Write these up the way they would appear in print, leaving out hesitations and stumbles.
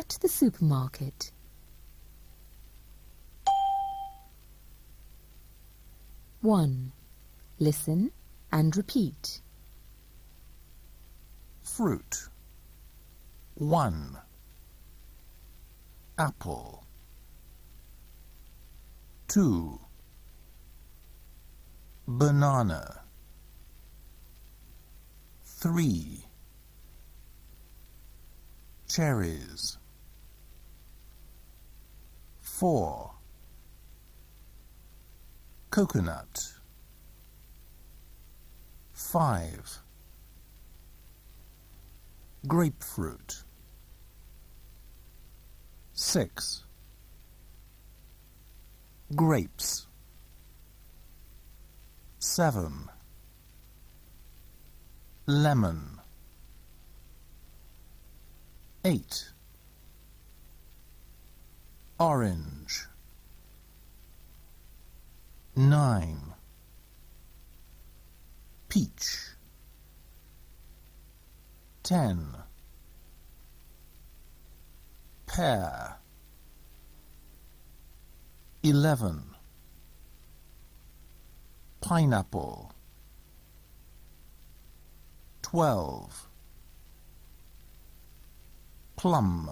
at the supermarket. One. Listen and repeat. Fruit. 1. Apple. 2. Banana. 3. Cherries. 4. Coconut. 5. Grapefruit. 6. Grapes. 7. Lemon. 8. Orange. 9. Peach. 10. Pear. 11. Pineapple. 12. Plum.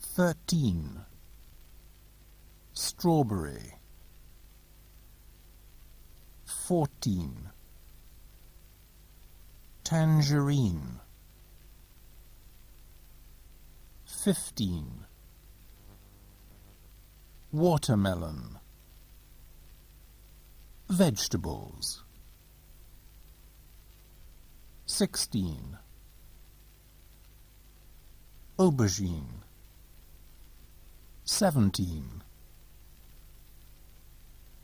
13. Strawberry. 14. Tangerine. 15. Watermelon. Vegetables. 16. Aubergine. 17.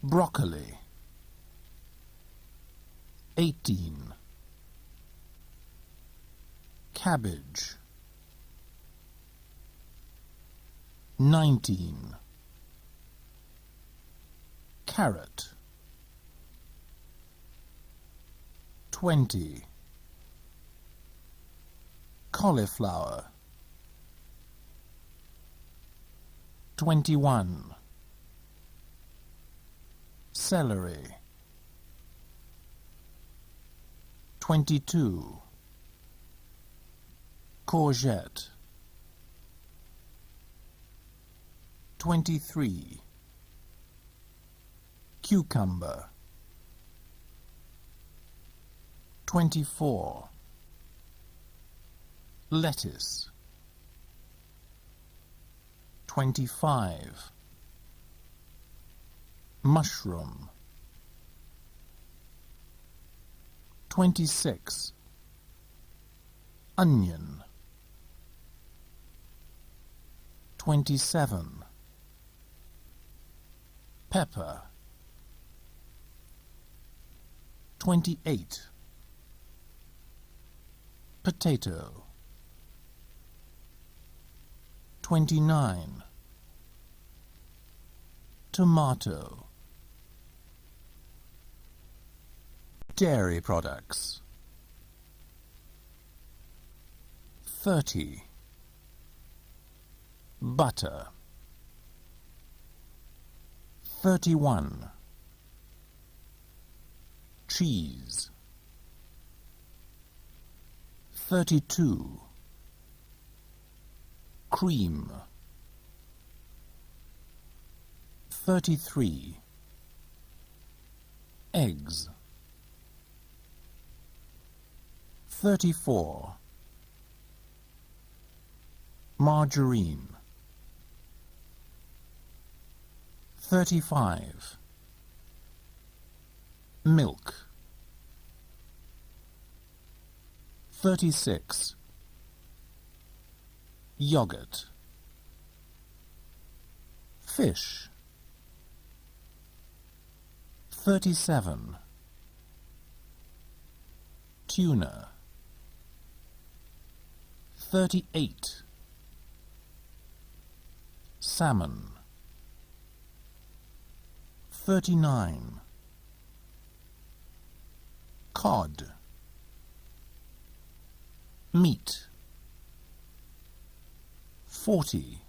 Broccoli. 18. Cabbage. 19. Carrot. 20. Cauliflower. 21. Celery. 22. Courgette. 23. Cucumber. 24. Lettuce. 25. Mushroom. 26. Onion. 27. Pepper. 28. Potato. 29. Tomato. Dairy products. 30. Butter. 31. Cheese. 32. Cream. 33. Eggs. 34. Margarine. 35. Milk. 36. Yogurt. Fish. 37. Tuna. 38. Salmon. 39. Cod. Meat. 40.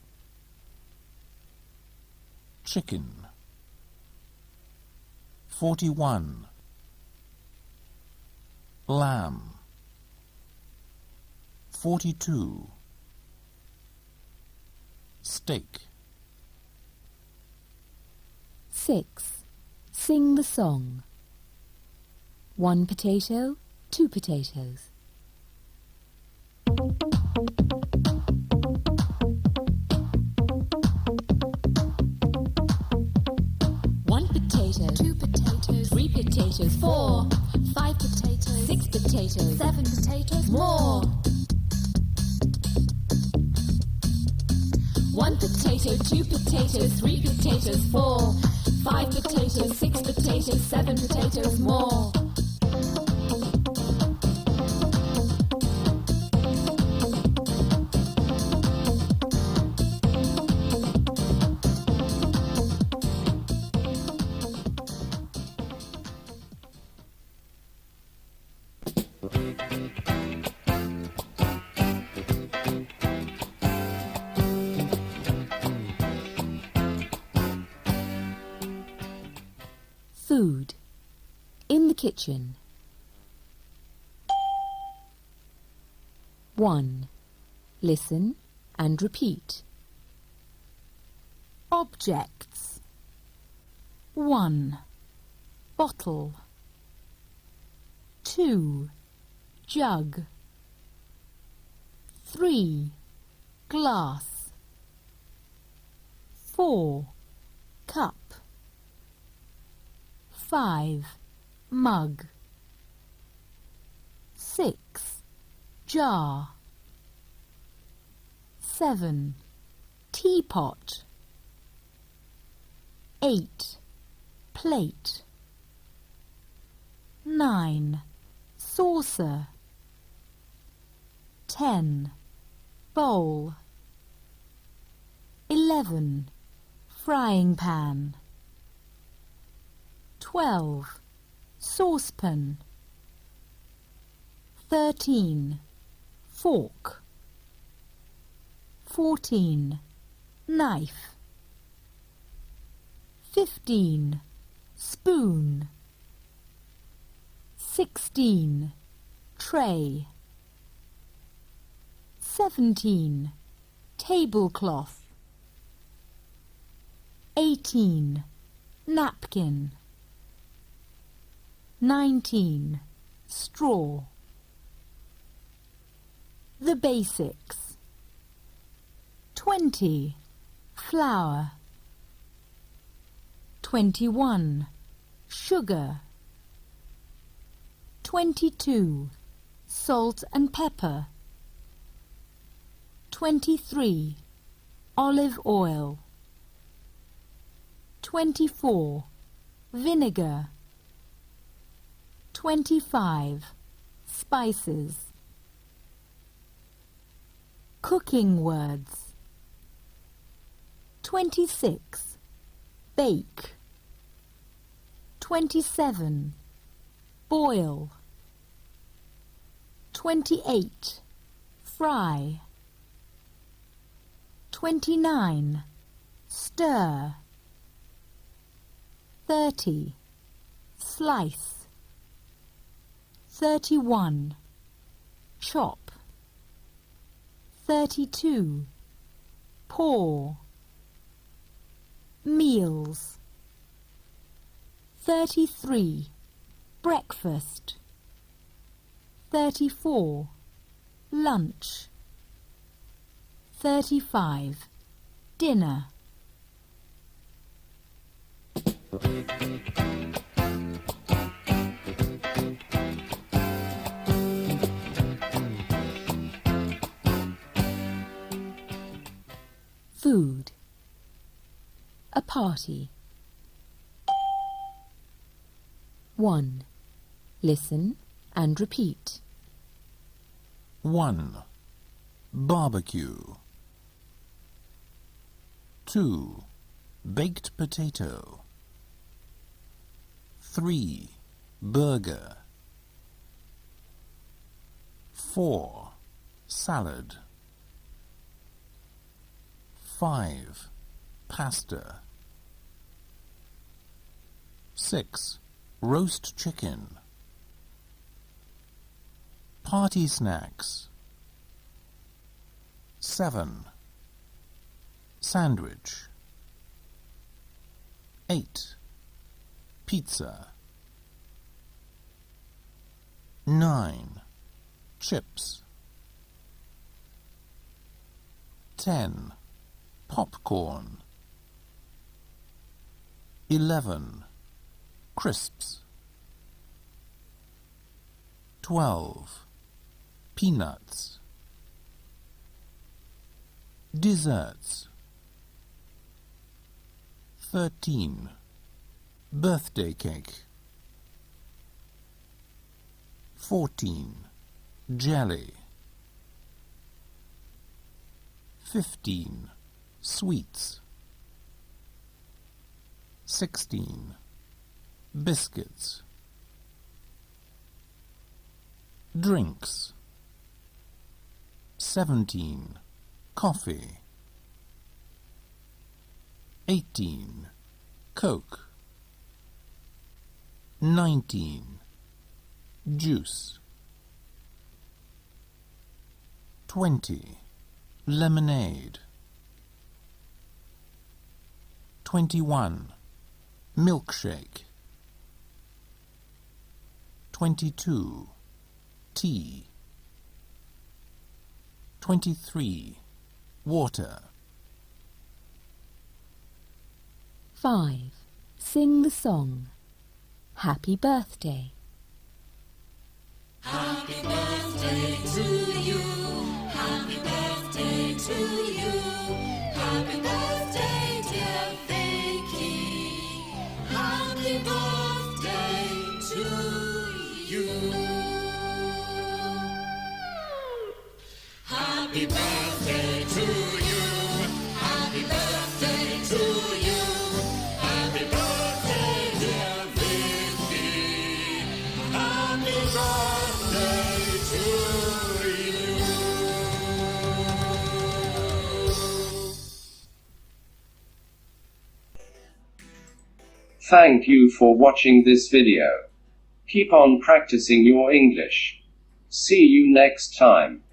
Chicken. 41. Lamb. 42. Steak. 6. Sing the song. 1 potato, 2 potatoes. 1 potato, 2 potatoes, 3 potatoes, 4, 5 potatoes, 6 potatoes, 7 potatoes, more. 1 potato, 2 potatoes, 3 potatoes, 4, 5 potatoes, 6 potatoes, 7 potatoes, more. Food. In the kitchen. 1. Listen and repeat. Objects. 1. Bottle. 2. Jug. 3. Glass. 4. Cup. 5. Mug. 6. Jar. 7. Teapot. 8. Plate. 9. Saucer. 10. Bowl. 11. Frying pan. 12. Saucepan. 13. Fork. 14. Knife. 15. Spoon. 16. Tray. 17. Tablecloth. 18. Napkin. 19. Straw. The basics. 20. Flour. 21. Sugar. 22. Salt and pepper. 23. Olive oil. 24. Vinegar. 25. Spices. Cooking words. 26. Bake. 27. Boil. 28. Fry. 29. Stir. 30. Slice. 31. Chop. 32. Pour. Meals. 33. Breakfast. 34. Lunch. 35. Dinner. Food. A party. 1. Listen and repeat. 1. Barbecue. 2. Baked potato. 3. Burger. 4. Salad. 5. Pasta. 6. Roast chicken. Party snacks. 7. Sandwich. 8. Pizza. 9. Chips. 10. Popcorn. 11. Crisps. 12. Peanuts. Desserts. 13. Birthday cake. 14. Jelly. 15. Sweets. 16. Biscuits. Drinks. 17. Coffee. 18. Coke. 19. Juice. 20. Lemonade. 21. Milkshake. 22. Tea. 23. Water. 5. Sing the song. Happy birthday. Happy birthday to you. Happy birthday to you. Happy birthday, dear Vicky. Happy birthday to you. Happy birthday to you. Happy birthday to you. Happy birthday, dear Vicky. Happy birthday to you. Thank you for watching this video. Keep on practicing your English. See you next time.